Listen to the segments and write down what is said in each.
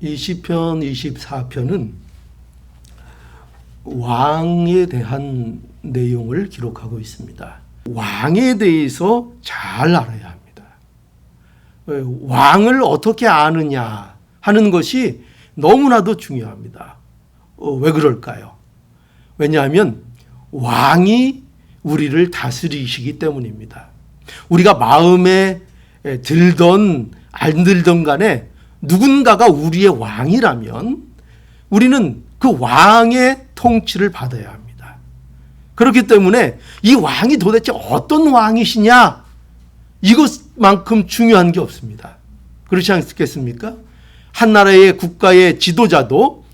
이 시편 24편은 왕에 대한 내용을 기록하고 있습니다. 왕에 대해서 잘 알아야 합니다. 왕을 어떻게 아느냐 하는 것이 너무나도 중요합니다. 왜 그럴까요? 왜냐하면 왕이 우리를 다스리시기 때문입니다. 우리가 마음에 들던 안 들던 간에 누군가가 우리의 왕이라면 우리는 그 왕의 통치를 받아야 합니다. 그렇기 때문에 이 왕이 도대체 어떤 왕이시냐, 이것만큼 중요한 게 없습니다. 그렇지 않겠습니까? 한 나라의 국가의 지도자도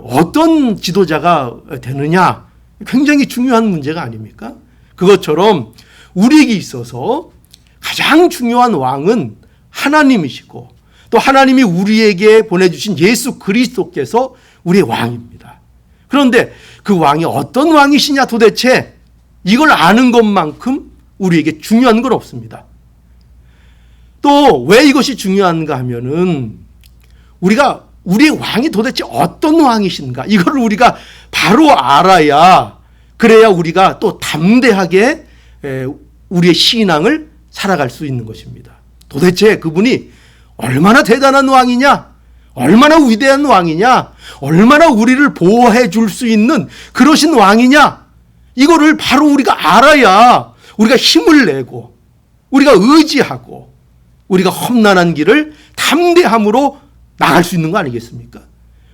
어떤 지도자가 되느냐 굉장히 중요한 문제가 아닙니까? 그것처럼 우리에게 있어서 가장 중요한 왕은 하나님이시고 또 하나님이 우리에게 보내주신 예수 그리스도께서 우리의 왕입니다. 그런데 그 왕이 어떤 왕이시냐 도대체 이걸 아는 것만큼 우리에게 중요한 건 없습니다. 또 왜 이것이 중요한가 하면은 우리가 우리의 왕이 도대체 어떤 왕이신가 이걸 우리가 바로 알아야, 그래야 우리가 또 담대하게 우리의 신앙을 살아갈 수 있는 것입니다. 도대체 그분이 얼마나 대단한 왕이냐, 얼마나 위대한 왕이냐, 얼마나 우리를 보호해 줄 수 있는 그러신 왕이냐, 이거를 바로 우리가 알아야 우리가 힘을 내고 우리가 의지하고 우리가 험난한 길을 담대함으로 나갈 수 있는 거 아니겠습니까?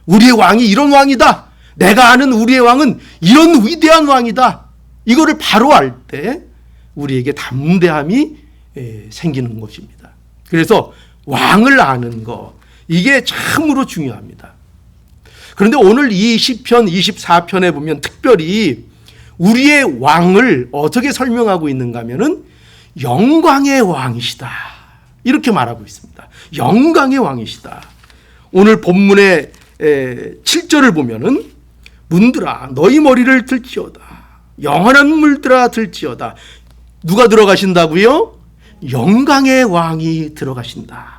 우리의 왕이 이런 왕이다, 내가 아는 우리의 왕은 이런 위대한 왕이다, 이거를 바로 알 때 우리에게 담대함이 생기는 것입니다. 그래서 왕을 아는 것, 이게 참으로 중요합니다. 그런데 오늘 이 시편 24편에 보면 특별히 우리의 왕을 어떻게 설명하고 있는가 하면은 영광의 왕이시다, 이렇게 말하고 있습니다. 영광의 왕이시다. 오늘 본문의 7절을 보면은 문들아 너희 머리를 들지어다, 영원한 물들아 들지어다. 누가 들어가신다고요? 영광의 왕이 들어가신다.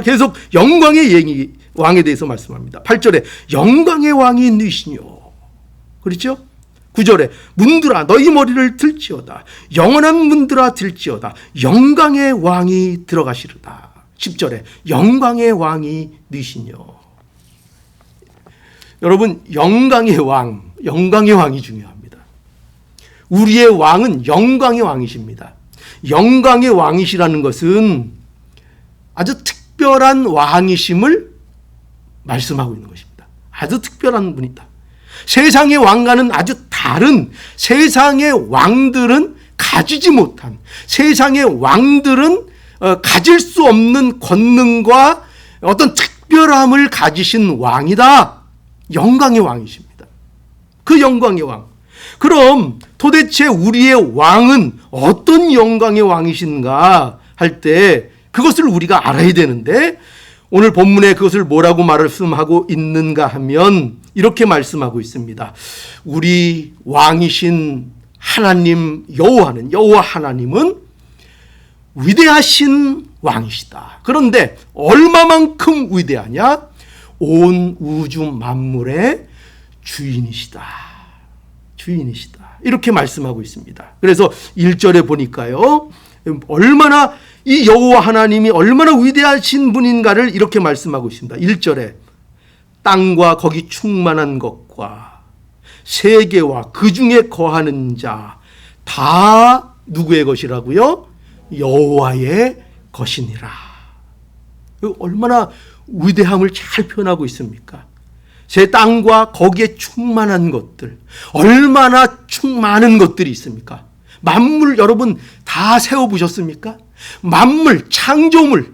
계속 영광의 왕에 대해서 말씀합니다. 8절에 영광의 왕이 누시뇨. 그렇죠? 9절에 문들아 너희 머리를 들지어다, 영원한 문들아 들지어다, 영광의 왕이 들어가시르다. 10절에 영광의 왕이 누시뇨. 여러분, 영광의 왕이 중요합니다. 우리의 왕은 영광의 왕이십니다. 영광의 왕이시라는 것은 아주 특별한 왕이심을 말씀하고 있는 것입니다. 아주 특별한 분이다. 세상의 왕과는 아주 다른, 세상의 왕들은 가지지 못한, 세상의 왕들은 가질 수 없는 권능과 어떤 특별함을 가지신 왕이다. 영광의 왕이십니다. 그 영광의 왕. 그럼 도대체 우리의 왕은 어떤 영광의 왕이신가 할 때 그것을 우리가 알아야 되는데, 오늘 본문에 그것을 뭐라고 말씀하고 있는가 하면 이렇게 말씀하고 있습니다. 우리 왕이신 하나님 여호와 하나님은 위대하신 왕이시다. 그런데 얼마만큼 위대하냐? 온 우주 만물의 주인이시다. 이렇게 말씀하고 있습니다. 그래서 1절에 보니까요, 얼마나 이 여호와 하나님이 얼마나 위대하신 분인가를 이렇게 말씀하고 있습니다. 1절에 땅과 거기 충만한 것과 세계와 그 중에 거하는 자 다 누구의 것이라고요? 여호와의 것이니라. 얼마나 위대함을 잘 표현하고 있습니까? 제 땅과 거기에 충만한 것들, 얼마나 많은 것들이 있습니까? 만물 여러분 다 세워보셨습니까? 만물, 창조물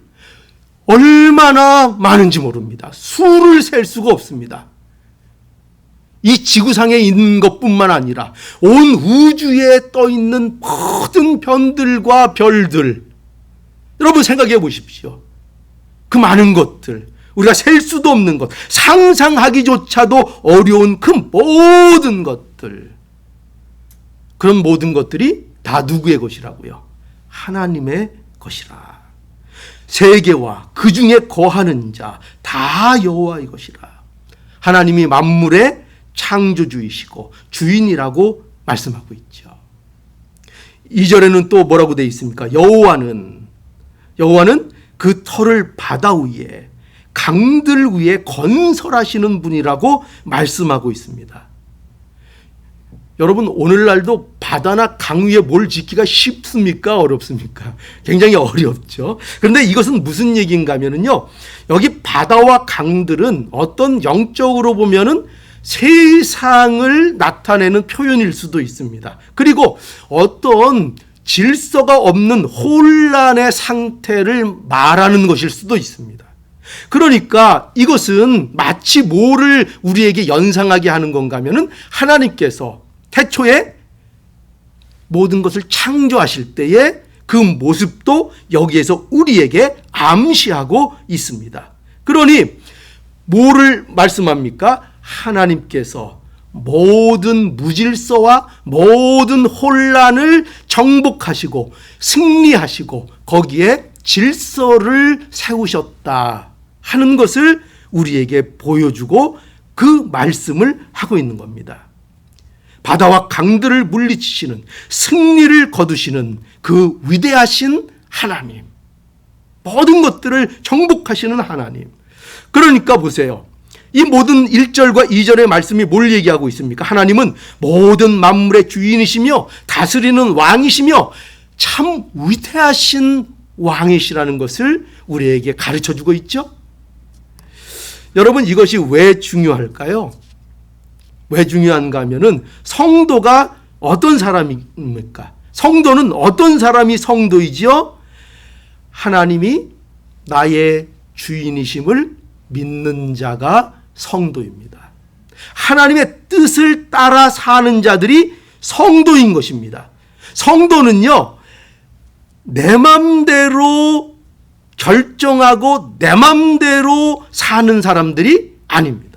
얼마나 많은지 모릅니다. 수를 셀 수가 없습니다. 이 지구상에 있는 것뿐만 아니라 온 우주에 떠있는 모든 변들과 별들, 여러분 생각해 보십시오. 그 많은 것들, 우리가 셀 수도 없는 것, 상상하기조차도 어려운 그 모든 것들, 그런 모든 것들이 다 누구의 것이라고요? 하나님의 것이라. 세계와 그 중에 거하는 자 다 여호와의 것이라. 하나님이 만물의 창조주이시고 주인이라고 말씀하고 있죠. 2절에는 또 뭐라고 되어 있습니까? 여호와는 그 터를 바다 위에 강들 위에 건설하시는 분이라고 말씀하고 있습니다. 여러분, 오늘날도 바다나 강 위에 뭘 짓기가 쉽습니까? 어렵습니까? 굉장히 어렵죠. 그런데 이것은 무슨 얘기인가 하면요, 여기 바다와 강들은 어떤 영적으로 보면은 세상을 나타내는 표현일 수도 있습니다. 그리고 어떤 질서가 없는 혼란의 상태를 말하는 것일 수도 있습니다. 그러니까 이것은 마치 뭐를 우리에게 연상하게 하는 건가 하면은 하나님께서 태초에 모든 것을 창조하실 때의 그 모습도 여기에서 우리에게 암시하고 있습니다. 그러니 뭐를 말씀합니까? 하나님께서 모든 무질서와 모든 혼란을 정복하시고 승리하시고 거기에 질서를 세우셨다 하는 것을 우리에게 보여주고 그 말씀을 하고 있는 겁니다. 바다와 강들을 물리치시는, 승리를 거두시는 그 위대하신 하나님, 모든 것들을 정복하시는 하나님. 그러니까 보세요, 이 모든 1절과 2절의 말씀이 뭘 얘기하고 있습니까? 하나님은 모든 만물의 주인이시며 다스리는 왕이시며 참 위대하신 왕이시라는 것을 우리에게 가르쳐주고 있죠. 여러분, 이것이 왜 중요할까요? 왜 중요한가 하면은 성도가 어떤 사람입니까? 성도는 어떤 사람이 성도이지요? 하나님이 나의 주인이심을 믿는 자가 성도입니다. 하나님의 뜻을 따라 사는 자들이 성도인 것입니다. 성도는요, 내 맘대로 결정하고 내 맘대로 사는 사람들이 아닙니다.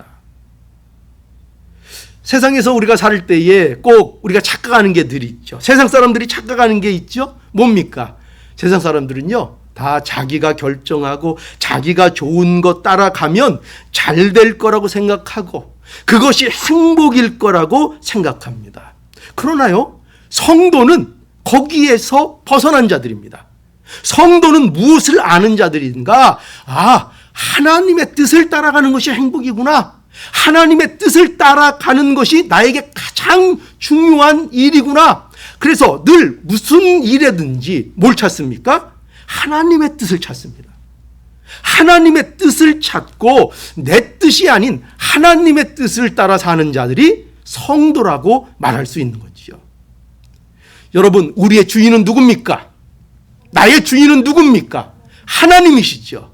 세상에서 우리가 살 때에 꼭 우리가 착각하는 게 늘 있죠. 세상 사람들이 착각하는 게 있죠. 뭡니까? 세상 사람들은요, 다 자기가 결정하고 자기가 좋은 것 따라가면 잘 될 거라고 생각하고 그것이 행복일 거라고 생각합니다. 그러나요, 성도는 거기에서 벗어난 자들입니다. 성도는 무엇을 아는 자들인가? 하나님의 뜻을 따라가는 것이 행복이구나. 하나님의 뜻을 따라가는 것이 나에게 가장 중요한 일이구나. 그래서 늘 무슨 일이든지 뭘 찾습니까? 하나님의 뜻을 찾습니다. 하나님의 뜻을 찾고 내 뜻이 아닌 하나님의 뜻을 따라 사는 자들이 성도라고 말할 수 있는 거죠. 여러분, 우리의 주인은 누굽니까? 나의 주인은 누굽니까? 하나님이시죠.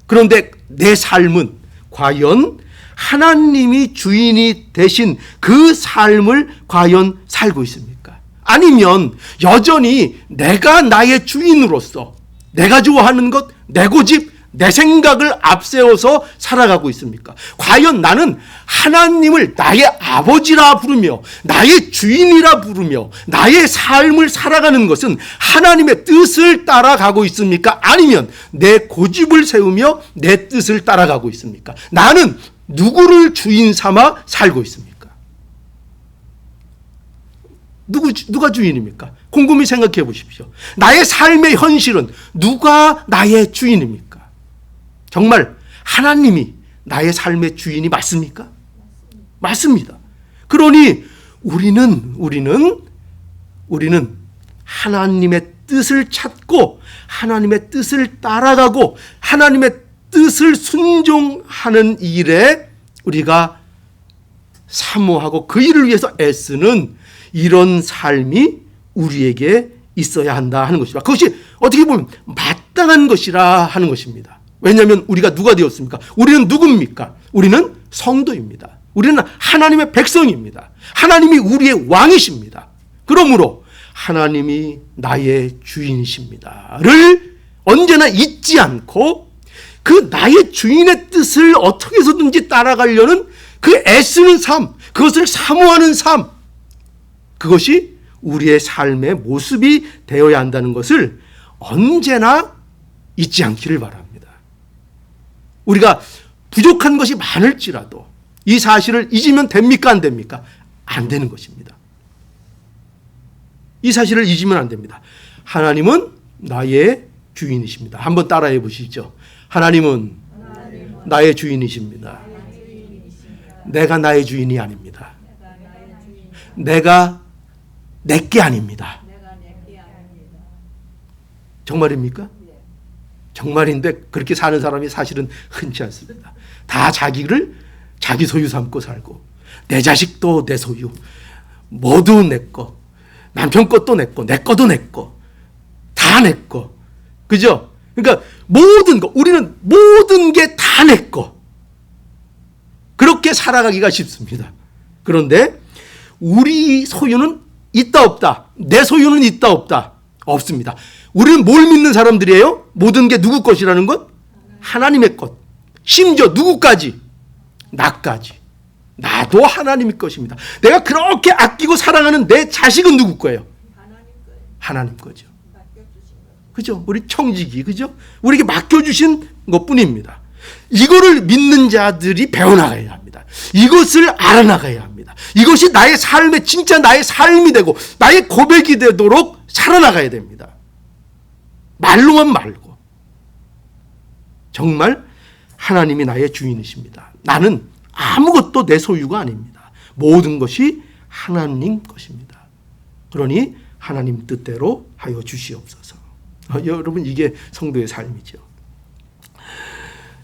그런데 내 삶은 과연 하나님이 주인이 되신 그 삶을 과연 살고 있습니까? 아니면 여전히 내가 나의 주인으로서 내가 좋아하는 것, 내 고집, 내 생각을 앞세워서 살아가고 있습니까? 과연 나는 하나님을 나의 아버지라 부르며 나의 주인이라 부르며 나의 삶을 살아가는 것은 하나님의 뜻을 따라가고 있습니까? 아니면 내 고집을 세우며 내 뜻을 따라가고 있습니까? 나는 누구를 주인 삼아 살고 있습니까? 누가 주인입니까? 곰곰이 생각해 보십시오. 나의 삶의 현실은 누가 나의 주인입니까? 정말 하나님이 나의 삶의 주인이 맞습니까? 맞습니다. 그러니 우리는 하나님의 뜻을 찾고 하나님의 뜻을 따라가고 하나님의 뜻을 순종하는 일에 우리가 사모하고 그 일을 위해서 애쓰는 이런 삶이 우리에게 있어야 한다 하는 것이라. 그것이 어떻게 보면 마땅한 것이라 하는 것입니다. 왜냐하면 우리가 누가 되었습니까? 우리는 누굽니까? 우리는 성도입니다. 우리는 하나님의 백성입니다. 하나님이 우리의 왕이십니다. 그러므로 하나님이 나의 주인이십니다를 언제나 잊지 않고 그 나의 주인의 뜻을 어떻게 해서든지 따라가려는 그 애쓰는 삶, 그것을 사모하는 삶, 그것이 우리의 삶의 모습이 되어야 한다는 것을 언제나 잊지 않기를 바랍니다. 우리가 부족한 것이 많을지라도 이 사실을 잊으면 됩니까? 안 됩니까? 안 되는 것입니다. 이 사실을 잊으면 안 됩니다. 하나님은 나의 주인이십니다. 한번 따라해 보시죠. 하나님은 나의 주인이십니다. 내가 나의 주인이 아닙니다. 내가 내게 아닙니다. 정말입니까? 정말인데 그렇게 사는 사람이 사실은 흔치 않습니다. 다 자기를 자기 소유 삼고 살고, 내 자식도 내 소유, 모두 내 거, 남편 것도 내 거, 내 거도 내 거, 다 내 거. 그죠? 그러니까 모든 거, 우리는 모든 게 다 내 거. 그렇게 살아가기가 쉽습니다. 그런데 우리 소유는 있다 없다. 내 소유는 있다 없다. 없습니다. 우리는 뭘 믿는 사람들이에요? 모든 게 누구 것이라는 것? 하나님의 것. 심지어 누구까지? 나까지. 나도 하나님의 것입니다. 내가 그렇게 아끼고 사랑하는 내 자식은 누구 거예요? 하나님 거죠. 그죠? 우리 청지기, 그죠? 우리에게 맡겨주신 것뿐입니다. 이거를 믿는 자들이 배워나가야 합니다. 이것을 알아나가야 합니다. 이것이 나의 삶에, 진짜 나의 삶이 되고 나의 고백이 되도록 살아나가야 됩니다. 말로만 말고. 정말 하나님이 나의 주인이십니다. 나는 아무것도 내 소유가 아닙니다. 모든 것이 하나님 것입니다. 그러니 하나님 뜻대로 하여 주시옵소서. 여러분, 이게 성도의 삶이죠.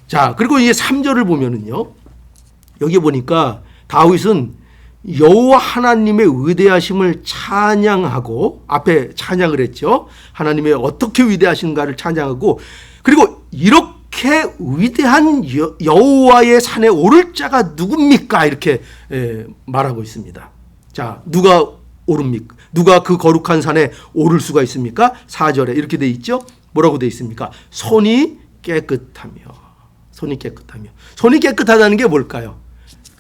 자, 그리고 이제 3절을 보면은요, 여기 보니까 다윗은 여호와 하나님의 위대하심을 찬양하고, 앞에 찬양을 했죠. 하나님의 어떻게 위대하신가를 찬양하고, 그리고 이렇게 위대한 여호와의 산에 오를 자가 누굽니까? 이렇게 말하고 있습니다. 자, 누가 오릅니까? 누가 그 거룩한 산에 오를 수가 있습니까? 4절에 이렇게 돼 있죠. 뭐라고 돼 있습니까? 손이 깨끗하며. 손이 깨끗하며. 손이 깨끗하다는 게 뭘까요?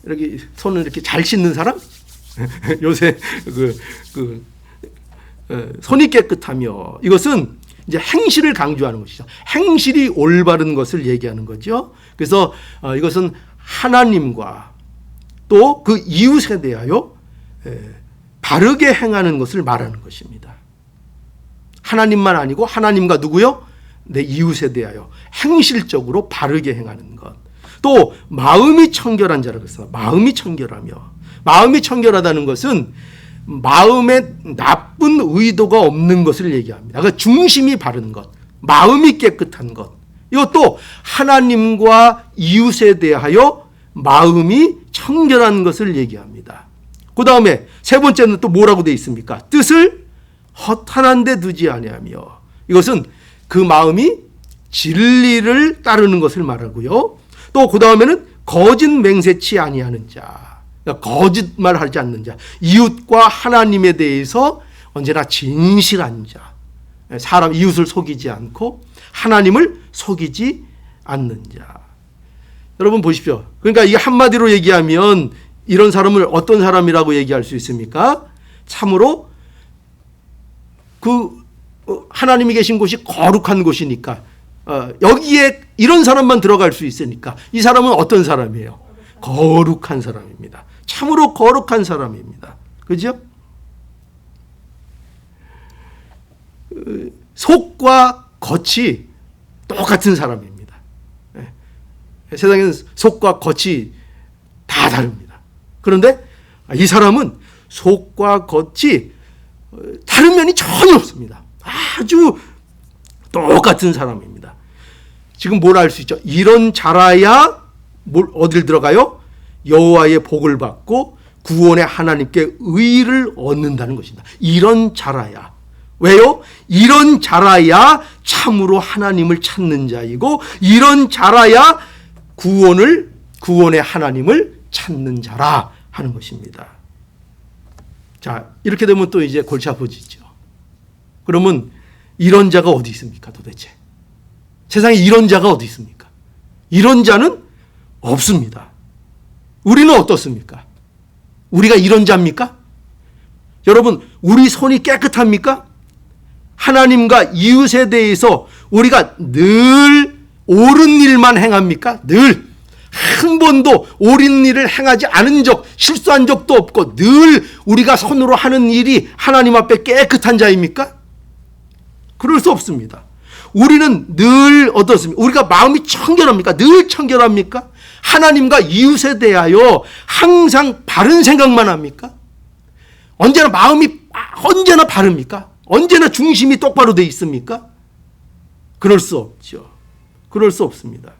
이렇게 손을 이렇게 잘 씻는 사람? 요새 손이 깨끗하며, 이것은 이제 행실을 강조하는 것이죠. 행실이 올바른 것을 얘기하는 거죠. 그래서 이것은 하나님과 또 그 이웃에 대하여 바르게 행하는 것을 말하는 것입니다. 하나님만 아니고 하나님과 누구요? 내 이웃에 대하여 행실적으로 바르게 행하는 것. 또 마음이 청결한 자라고 해서 마음이 청결하며, 마음이 청결하다는 것은 마음에 나쁜 의도가 없는 것을 얘기합니다. 그러니까 중심이 바른 것, 마음이 깨끗한 것. 이것도 하나님과 이웃에 대하여 마음이 청결한 것을 얘기합니다. 그 다음에 세 번째는 또 뭐라고 되어 있습니까? 뜻을 허탄한 데 두지 아니하며, 이것은 그 마음이 진리를 따르는 것을 말하고요. 또 그 다음에는 거짓 맹세치 아니하는 자, 그러니까 거짓말하지 않는 자, 이웃과 하나님에 대해서 언제나 진실한 자, 사람 이웃을 속이지 않고 하나님을 속이지 않는 자. 여러분 보십시오. 그러니까 이게 한마디로 얘기하면 이런 사람을 어떤 사람이라고 얘기할 수 있습니까? 참으로 그 하나님이 계신 곳이 거룩한 곳이니까 여기에 이런 사람만 들어갈 수 있으니까 이 사람은 어떤 사람이에요? 거룩한 사람입니다. 참으로 거룩한 사람입니다. 그죠? 속과 겉이 똑같은 사람입니다. 세상에는 속과 겉이 다 다릅니다. 그런데 이 사람은 속과 겉이 다른 면이 전혀 없습니다. 아주 똑같은 사람입니다. 지금 뭘 알 수 있죠? 이런 자라야 어딜 들어가요? 여호와의 복을 받고 구원의 하나님께 의를 얻는다는 것입니다. 이런 자라야. 왜요? 이런 자라야 참으로 하나님을 찾는 자이고, 이런 자라야 구원의 하나님을 찾는 자라 하는 것입니다. 자, 이렇게 되면 또 이제 골치 아파지죠. 그러면 이런 자가 어디 있습니까, 도대체? 세상에 이런 자가 어디 있습니까? 이런 자는 없습니다. 우리는 어떻습니까? 우리가 이런 자입니까? 여러분, 우리 손이 깨끗합니까? 하나님과 이웃에 대해서 우리가 늘 옳은 일만 행합니까? 늘 한 번도 옳은 일을 행하지 않은 적, 실수한 적도 없고 늘 우리가 손으로 하는 일이 하나님 앞에 깨끗한 자입니까? 그럴 수 없습니다. 우리는 늘 어떻습니까? 우리가 마음이 청결합니까? 늘 청결합니까? 하나님과 이웃에 대하여 항상 바른 생각만 합니까? 언제나 마음이 언제나 바릅니까? 언제나 중심이 똑바로 돼 있습니까? 그럴 수 없죠. 그럴 수 없습니다.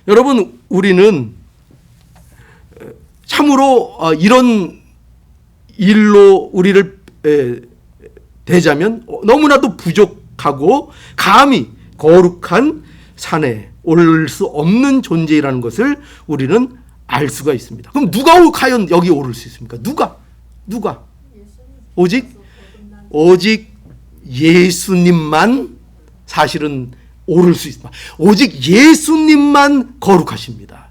여러분, 우리는 참으로 이런 일로 우리를 대자면 너무나도 부족하고 감히 거룩한 산에 오를 수 없는 존재라는 것을 우리는 알 수가 있습니다. 그럼 누가 과연 여기 오를 수 있습니까? 누가? 오직 예수님만 사실은 오를 수 있습니다. 오직 예수님만 거룩하십니다.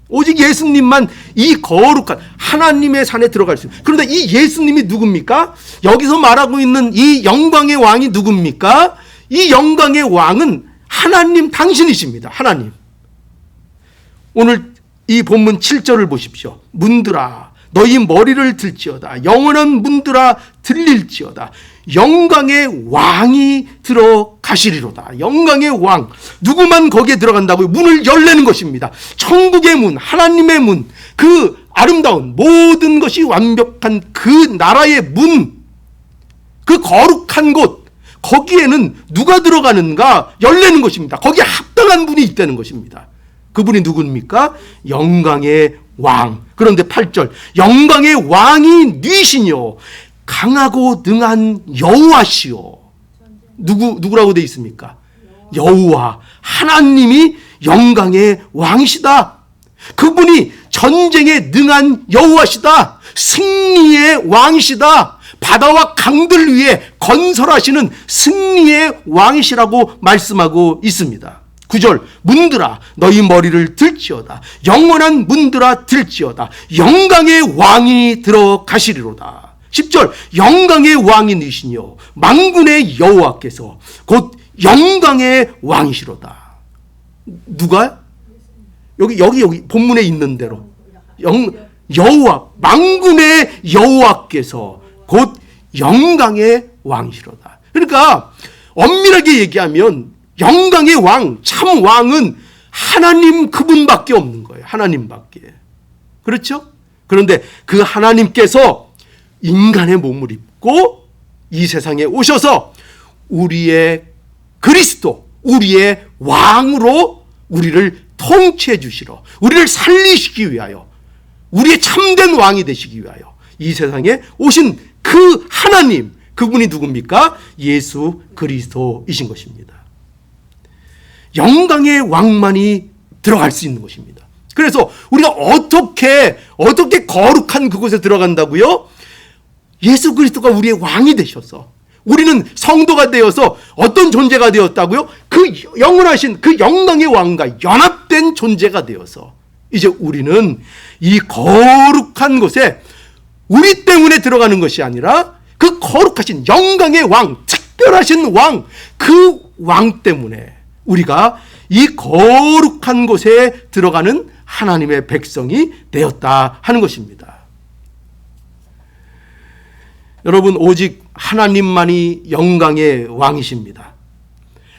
오직 예수님만 이 거룩한 하나님의 산에 들어갈 수 있습니다. 그런데 이 예수님이 누굽니까? 여기서 말하고 있는 이 영광의 왕이 누굽니까? 이 영광의 왕은 하나님 당신이십니다. 하나님. 오늘 이 본문 7절을 보십시오. 문들아 너희 머리를 들지어다. 영원한 문들아 들릴지어다. 영광의 왕이 들어가시리로다. 영광의 왕. 누구만 거기에 들어간다고요? 문을 열내는 것입니다. 천국의 문, 하나님의 문, 그 아름다운 모든 것이 완벽한 그 나라의 문, 그 거룩한 곳, 거기에는 누가 들어가는가? 열내는 것입니다. 거기에 합당한 분이 있다는 것입니다. 그분이 누굽니까? 영광의 왕. 그런데 8절 영광의 왕이 니시뇨 강하고 능한 여호와시요. 누구라고 되어 있습니까? 여호와 하나님이 영광의 왕이시다. 그분이 전쟁에 능한 여호와시다. 승리의 왕이시다. 바다와 강들 위에 건설하시는 승리의 왕이시라고 말씀하고 있습니다. 9절 문들아 너희 머리를 들지어다. 영원한 문들아 들지어다. 영광의 왕이 들어가시리로다. 10절 영광의 왕이니시뇨 만군의 여호와께서 곧 영광의 왕이시로다. 누가? 여기 본문에 있는 대로 여호와 만군의 여호와께서 곧 영광의 왕이시로다. 그러니까 엄밀하게 얘기하면 영광의 왕, 참 왕은 하나님 그분밖에 없는 거예요. 하나님밖에. 그렇죠? 그런데 그 하나님께서 인간의 몸을 입고 이 세상에 오셔서 우리의 그리스도, 우리의 왕으로 우리를 통치해 주시러, 우리를 살리시기 위하여, 우리의 참된 왕이 되시기 위하여 이 세상에 오신 그 하나님, 그분이 누굽니까? 예수 그리스도이신 것입니다. 영광의 왕만이 들어갈 수 있는 것입니다. 그래서 우리가 어떻게 거룩한 그곳에 들어간다고요? 예수 그리스도가 우리의 왕이 되셔서 우리는 성도가 되어서 어떤 존재가 되었다고요? 그 영원하신 그 영광의 왕과 연합된 존재가 되어서 이제 우리는 이 거룩한 곳에 우리 때문에 들어가는 것이 아니라 그 거룩하신 영광의 왕, 특별하신 왕, 그 왕 때문에 우리가 이 거룩한 곳에 들어가는 하나님의 백성이 되었다 하는 것입니다. 여러분, 오직 하나님만이 영광의 왕이십니다.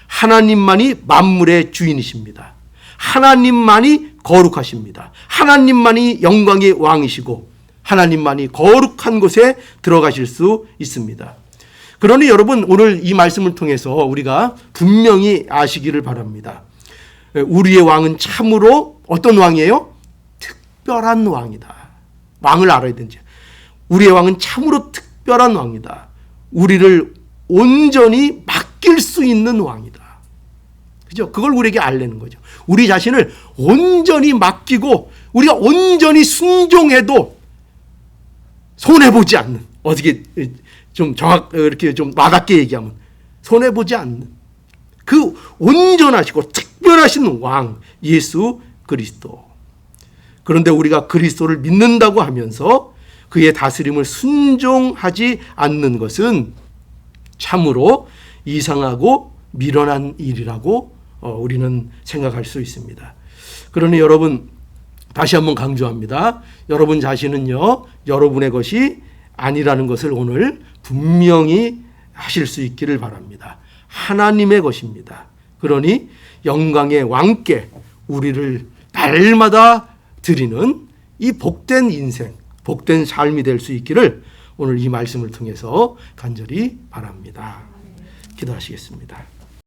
하나님만이 만물의 주인이십니다. 하나님만이 거룩하십니다. 하나님만이 영광의 왕이시고 하나님만이 거룩한 곳에 들어가실 수 있습니다. 그러니 여러분, 오늘 이 말씀을 통해서 우리가 분명히 아시기를 바랍니다. 우리의 왕은 참으로 어떤 왕이에요? 특별한 왕이다. 왕을 알아야 되는지. 우리의 왕은 참으로 특별한 왕이다. 우리를 온전히 맡길 수 있는 왕이다. 그죠? 그걸 우리에게 알려는 거죠. 우리 자신을 온전히 맡기고 우리가 온전히 순종해도 손해보지 않는, 어떻게 좀 이렇게 좀 와닿게 얘기하면 손해보지 않는 그 온전하시고 특별하신 왕 예수 그리스도. 그런데 우리가 그리스도를 믿는다고 하면서 그의 다스림을 순종하지 않는 것은 참으로 이상하고 미련한 일이라고 우리는 생각할 수 있습니다. 그러니 여러분, 다시 한번 강조합니다. 여러분 자신은요, 여러분의 것이 아니라는 것을 오늘 분명히 하실 수 있기를 바랍니다. 하나님의 것입니다. 그러니 영광의 왕께 우리를 날마다 드리는 이 복된 인생, 복된 삶이 될 수 있기를 오늘 이 말씀을 통해서 간절히 바랍니다. 기도하시겠습니다.